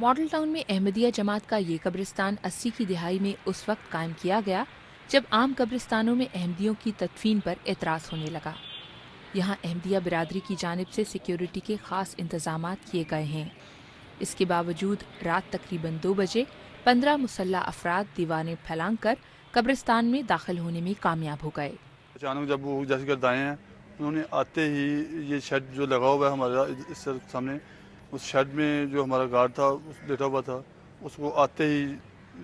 Model town میں احمدیہ جماعت کا یہ قبرستان 80 کی دہائی میں اس وقت قائم کیا گیا جب عام قبرستانوں میں احمدیوں کی تدفین پر اعتراض ہونے لگا۔ یہاں احمدیہ برادری کی جانب سے سیکیورٹی کے خاص انتظامات کیے گئے ہیں۔ اس کے باوجود رات تقریباً 2 بجے 15 مسلح افراد دیواریں پھلانگ کر قبرستان میں داخل ہونے میں کامیاب ہو گئے۔ اچانک جب وہ دہشت گرد آئے ہیں، انہوں نے آتے ہی یہ شیڈ جو لگا ہوا ہے ہمارا اس سامنے، اس شیڈ میں جو ہمارا گارڈ تھا لیٹا ہوا تھا، اس کو آتے ہی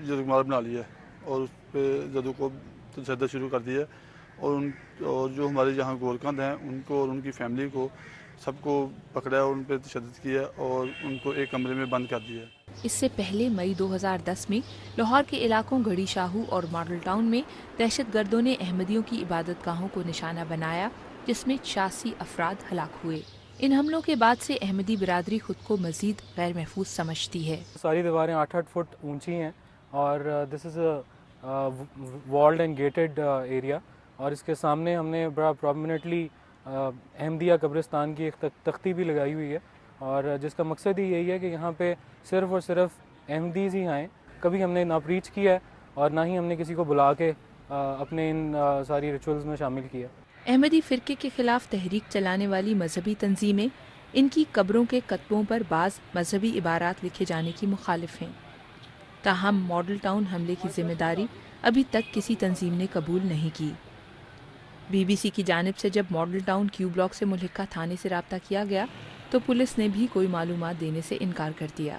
یرغمال بنا لیا اور اس پہ جدو کو تشدد شروع کر دیا اور جو ہمارے یہاں گورکند ہیں ان کو اور ان کی فیملی کو سب کو پکڑا اور ان پہ تشدد کیا اور ان کو ایک کمرے میں بند کر دیا۔ اس سے پہلے مئی 2010 میں لاہور کے علاقوں گڑھی شاہو اور ماڈل ٹاؤن میں دہشت گردوں نے احمدیوں کی عبادت گاہوں کو نشانہ بنایا، جس میں 86 افراد ہلاک ہوئے۔ ان حملوں کے بعد سے احمدی برادری خود کو مزید غیر محفوظ سمجھتی ہے۔ ساری دیواریں 8 فٹ اونچی ہیں اور دس از اے والڈ اینڈ گیٹڈ ایریا، اور اس کے سامنے ہم نے بڑا پرومیننٹلی احمدیہ قبرستان کی ایک تختی بھی لگائی ہوئی ہے، اور جس کا مقصد ہی یہی ہے کہ یہاں پہ صرف اور صرف احمدیز ہی آئیں۔ کبھی ہم نے نہ پریچ کیا ہے اور نہ ہی ہم نے کسی کو بلا کے اپنے ان ساری ریچولز میں شامل کیا۔ احمدی فرقے کے خلاف تحریک چلانے والی مذہبی تنظیمیں ان کی قبروں کے کتبوں پر بعض مذہبی عبارات لکھے جانے کی مخالف ہیں۔ تاہم ماڈل ٹاؤن حملے کی ذمہ داری ابھی تک کسی تنظیم نے قبول نہیں کی۔ بی بی سی کی جانب سے جب ماڈل ٹاؤن کیو بلاک سے ملحقہ تھانے سے رابطہ کیا گیا تو پولیس نے بھی کوئی معلومات دینے سے انکار کر دیا۔